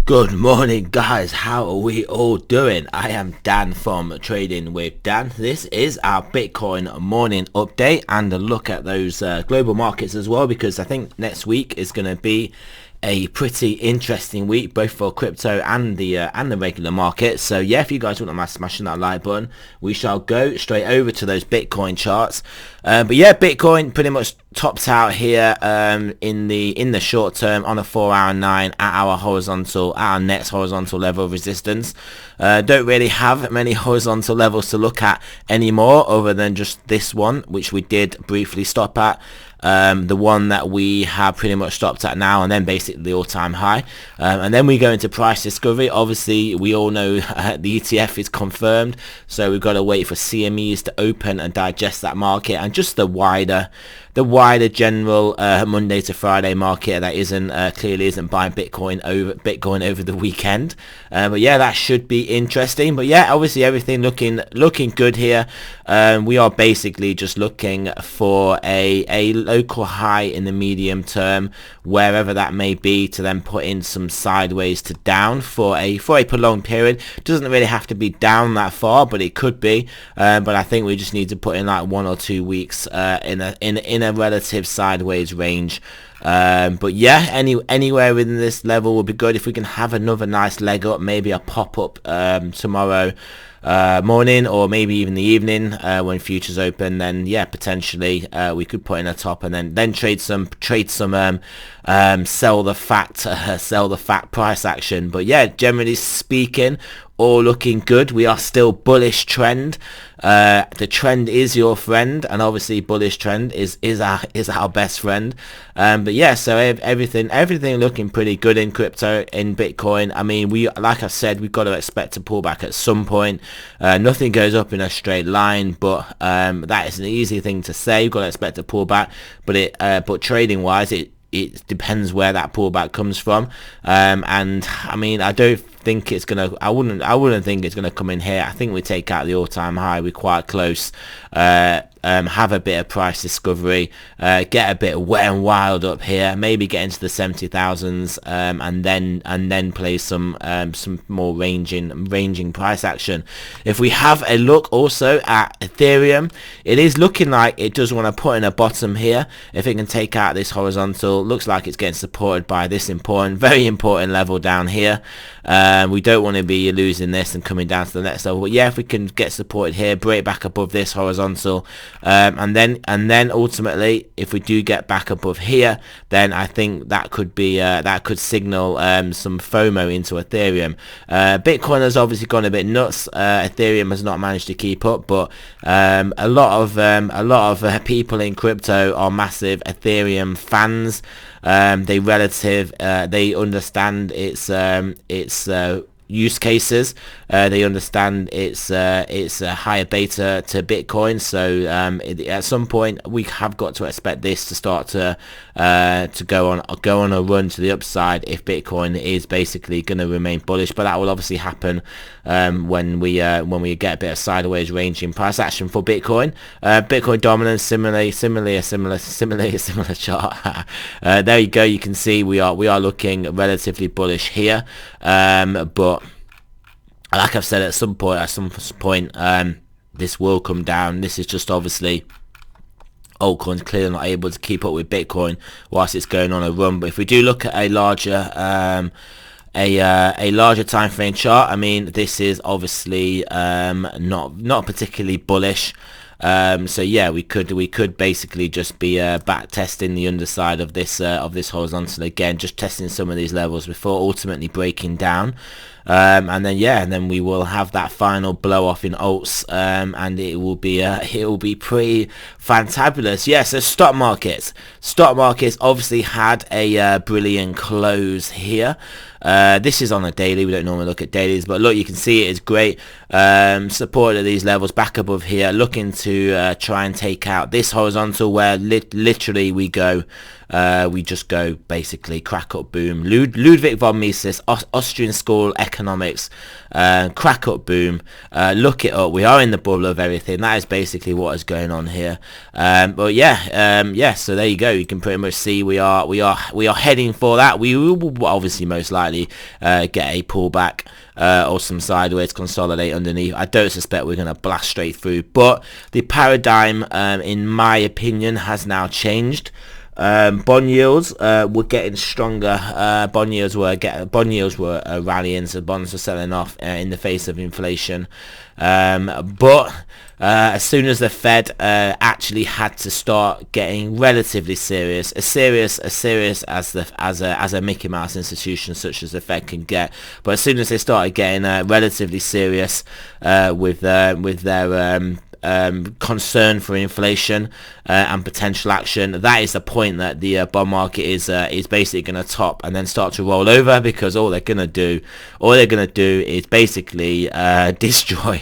Good morning, guys. How are we all doing? I am Dan from Trading with Dan. This is our Bitcoin morning update and a look at those global markets as well, because I think next week is going to be a pretty interesting week, both for crypto and the regular market. So yeah, if you guys wouldn't mind smashing that like button, we shall go straight over to those Bitcoin charts. But yeah, Bitcoin pretty much tops out here in the short term on a 4-hour 9 at our next horizontal level of resistance. Don't really have many horizontal levels to look at anymore, other than just this one, which we did briefly stop at. The one that we have pretty much stopped at now, and then basically the all-time high, and then we go into price discovery. Obviously we all know the ETF is confirmed, so we've got to wait for CMEs to open and digest that market, and just the wider general Monday to Friday market that clearly isn't buying Bitcoin over the weekend. But yeah, that should be interesting. But yeah, obviously everything looking good here. We are basically just looking for a local high in the medium term, wherever that may be, to then put in some sideways to down for a prolonged period. Doesn't really have to be down that far, but it could be. But I think we just need to put in like 1 or 2 weeks in a relative sideways range. But yeah, anywhere within this level will be good. If we can have another nice leg up, maybe a pop up tomorrow morning, or maybe even the evening when futures open, then yeah, potentially we could put in a top and then trade some sell the fat price action. But yeah, generally speaking, all looking good. We are still bullish trend. The trend is your friend, and obviously bullish trend is our best friend. But yeah, so everything looking pretty good in crypto, in Bitcoin. I mean, like I said, we've got to expect a pullback at some point. Nothing goes up in a straight line, but that is an easy thing to say. We've got to expect a pullback, but trading wise, it depends where that pullback comes from. And I mean, I don't think it's gonna. I wouldn't think it's gonna come in here. I think we take out the all-time high. We're quite close. Have a bit of price discovery, get a bit wet and wild up here, maybe get into the 70,000s, and then play some more ranging price action. If we have a look also at Ethereum, it is looking like it does want to put in a bottom here. If it can take out this horizontal, looks like it's getting supported by this very important level down here. We don't want to be losing this and coming down to the next level. But yeah, if we can get supported here, break back above this horizontal, and then ultimately, if we do get back above here, then I think that could be that could signal some FOMO into Ethereum. Bitcoin has obviously gone a bit nuts. Ethereum has not managed to keep up, but a lot of people in crypto are massive Ethereum fans. They understand its use cases. They understand it's a higher beta to Bitcoin. So at some point we have got to expect this to start to go on a run to the upside if Bitcoin is basically going to remain bullish. But that will obviously happen when we get a bit of sideways range in price action for Bitcoin. Bitcoin dominance, similarly a similar chart. There you go. You can see we are looking relatively bullish here, but like I've said, at some point, this will come down. This is just obviously altcoins clearly not able to keep up with Bitcoin whilst it's going on a run. But if we do look at a larger time frame chart, I mean, this is obviously not particularly bullish. So yeah, we could basically just be back testing the underside of this horizontal again, just testing some of these levels before ultimately breaking down. And then we will have that final blow off in alts, and it will be pretty fantabulous. Yeah, so stock markets obviously had a brilliant close here. This is on a daily. We don't normally look at dailies, but look, you can see it is great. Support at these levels, back above here, looking to try and take out this horizontal where literally we go we just go basically crack up boom. Ludwig von Mises, Austrian school economics, crack up boom, look it up. We are in the bubble of everything. That is basically what is going on here. But yeah, so there you go. You can pretty much see we are heading for that. We will obviously most likely get a pullback or some sideways consolidate underneath. I don't suspect we're going to blast straight through, but the paradigm in my opinion has now changed. Bond yields were getting stronger. Bond yields were rallying, so bonds were selling off in the face of inflation. But as soon as the Fed actually had to start getting relatively serious, as serious as a Mickey Mouse institution such as the Fed can get, but as soon as they started getting relatively serious with their concern for inflation and potential action, that is the point that the bond market is basically going to top and then start to roll over, because all they're going to do is basically destroy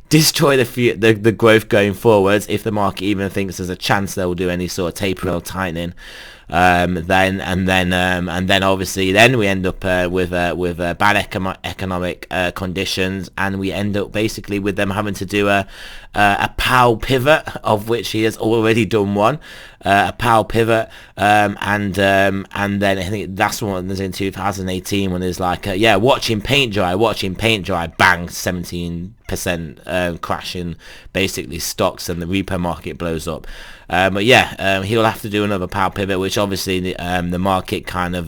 the growth going forwards. If the market even thinks there's a chance they will do any sort of tapering or tightening, then obviously then we end up with bad economic conditions, and we end up basically with them having to do a Powell pivot, of which he has already done one, a Powell pivot, and then I think that's one was in 2018 when there's like watching paint dry, bang, 17% crashing basically stocks, and the repo market blows up. But yeah, he'll have to do another Powell pivot, which obviously the market kind of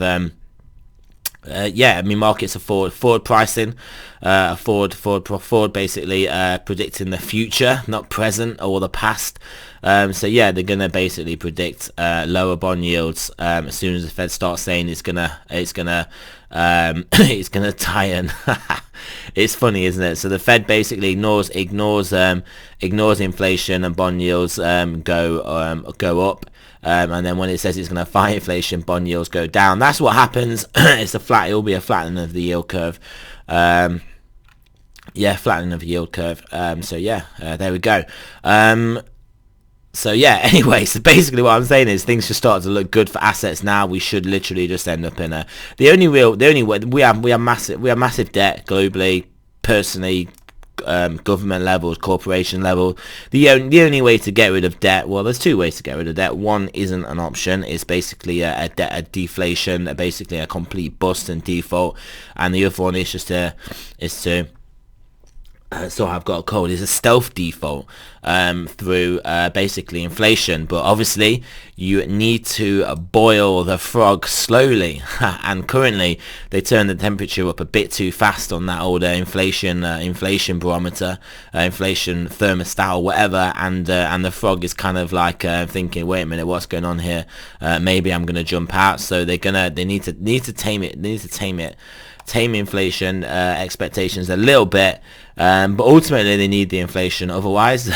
markets are forward pricing, forward basically predicting the future, not present or the past. So yeah, they're gonna basically predict lower bond yields as soon as the Fed starts saying it's gonna tighten. It's funny, isn't it? So the Fed basically ignores inflation, and bond yields go up. And then when it says it's going to fight inflation, bond yields go down. That's what happens. It will be a flattening of the yield curve. Flattening of the yield curve. So yeah, there we go. So yeah, anyway, so basically what I'm saying is things should start to look good for assets now. We should literally just end up in the only way we have massive debt globally, personally, government levels, corporation level. The only way to get rid of debt, well, there's two ways to get rid of debt. One isn't an option. It's basically a deflation, basically a complete bust and default, and the other one is just to so I've got a code, is a stealth default through basically inflation. But obviously you need to boil the frog slowly, and currently they turn the temperature up a bit too fast on that old inflation barometer, inflation thermostat or whatever, and the frog is kind of like thinking, wait a minute, what's going on here? Maybe I'm gonna jump out. So they need to tame it. Tame inflation expectations a little bit, but ultimately they need the inflation. Otherwise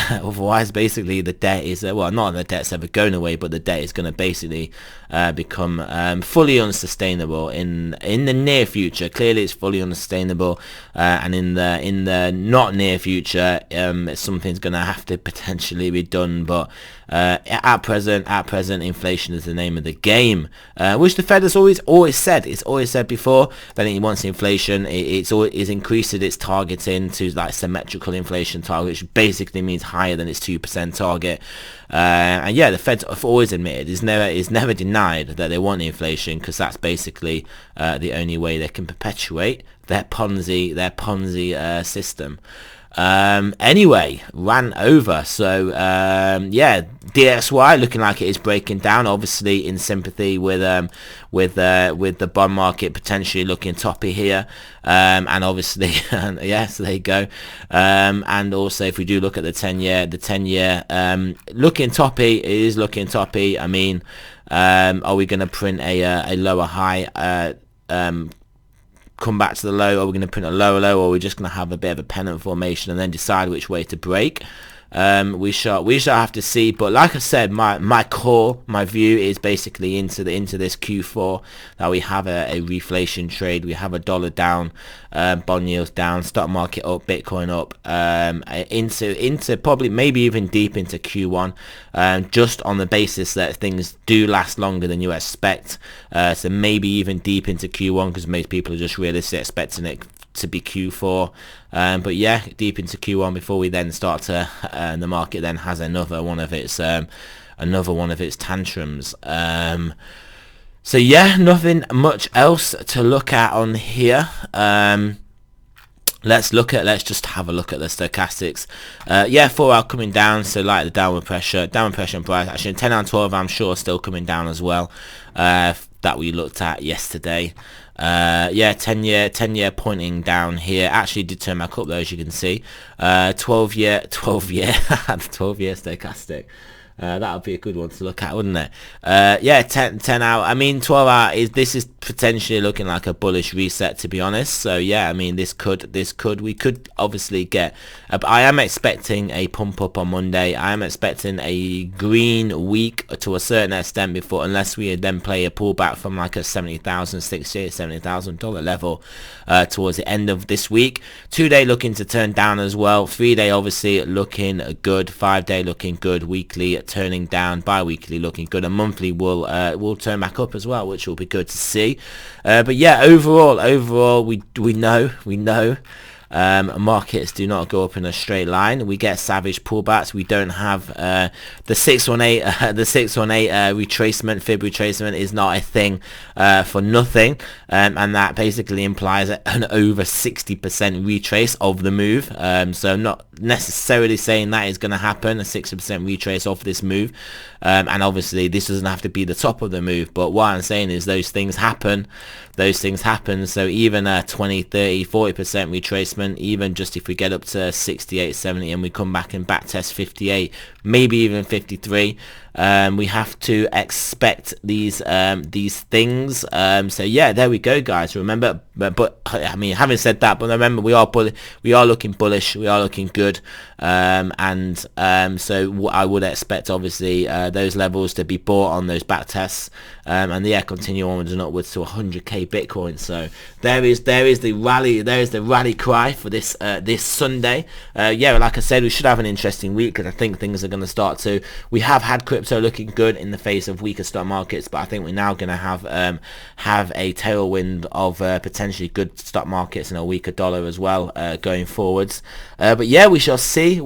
basically the debt is not the debt's ever going away, but the debt is going to basically become fully unsustainable in the near future. Clearly it's fully unsustainable, and in the not near future, something's going to have to potentially be done. But at present, inflation is the name of the game, which the Fed has always said. It's always said before that it wants inflation. It's increased its targeting to like symmetrical inflation target, which basically means higher than its 2% target. And yeah, the Fed have always admitted, is never denied that they want inflation, because that's basically the only way they can perpetuate their Ponzi system. Anyway, ran over. So DXY looking like it is breaking down, obviously in sympathy with the bond market potentially looking toppy here, and obviously so there you go. And also if we do look at the 10-year looking toppy, it is looking toppy. I mean, are we going to print a lower high, come back to the low? Are we going to print a lower low, or are we just going to have a bit of a pennant formation and then decide which way to break? We shall have to see, but like I said, my view is basically into this Q4 that we have a reflation trade. We have a dollar down, bond yields down, stock market up, Bitcoin up, into probably maybe even deep into Q1, just on the basis that things do last longer than you expect. So maybe even deep into Q1, because most people are just realistically expecting it to be Q4, but yeah, deep into Q1 before we then start to the market then has another one of its tantrums. So yeah, nothing much else to look at on here. Let's just have a look at the stochastics. Yeah, 4 hour coming down, so like the downward pressure and price action. 10 hour 12 I'm sure still coming down as well, that we looked at yesterday. Yeah, 10 year pointing down here. Actually did turn back up though, as you can see. 12 year stochastic. That would be a good one to look at, wouldn't it? Yeah, 10 hour. I mean, 12 hour this is potentially looking like a bullish reset, to be honest. So yeah, I mean, we could obviously get. I am expecting a pump up on Monday. I am expecting a green week to a certain extent before, unless we then play a pullback from like a $70,000, $70,000 level towards the end of this week. 2-day looking to turn down as well. 3-day obviously looking good. 5-day looking good. Weekly turning down. Bi-weekly looking good. And monthly will turn back up as well, which will be good to see. But yeah, overall we know markets do not go up in a straight line. We get savage pullbacks. We don't have the 618 retracement, fib retracement is not a thing for nothing, and that basically implies an over 60% retrace of the move. So I'm not necessarily saying that is going to happen, a 60% retrace of this move, and obviously this doesn't have to be the top of the move, but what I'm saying is those things happen. So even a 20, 30, 40% retracement, even just if we get up to 68, 70 and we come back and backtest 58, maybe even 53, we have to expect these things. So yeah, there we go, guys. Remember, but I mean, having said that, but remember, we are looking bullish, we are looking good, and so I would expect obviously those levels to be bought on those back tests, and yeah, continue onwards and upwards to 100k Bitcoin. So there is the rally cry for this Sunday. Yeah, like I said, we should have an interesting week, because I think things are going to start to. We have had crypto looking good in the face of weaker stock markets, but I think we're now going to have a tailwind of potentially good stock markets and a weaker dollar as well going forwards. But yeah, we shall see.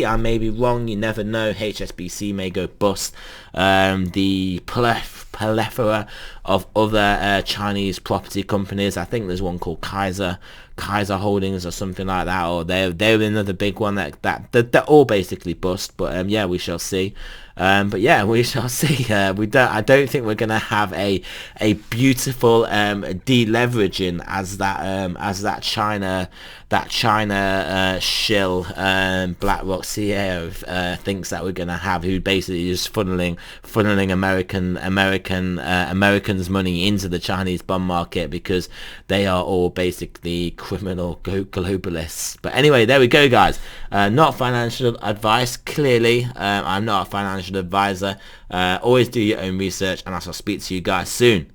I may be wrong, you never know. HSBC may go bust. The plethora of other Chinese property companies, I think there's one called Kaiser Holdings or something like that, or they're another big one they're all basically bust. But yeah, we shall see. But yeah, we shall see. I don't think we're gonna have a beautiful deleveraging as that China shill BlackRock CEO thinks that we're gonna have, who basically is funneling Americans' money into the Chinese bond market, because they are all basically criminal globalists. But anyway, there we go, guys. Not financial advice, clearly. I'm not a financial advisor. Always do your own research, and I shall speak to you guys soon.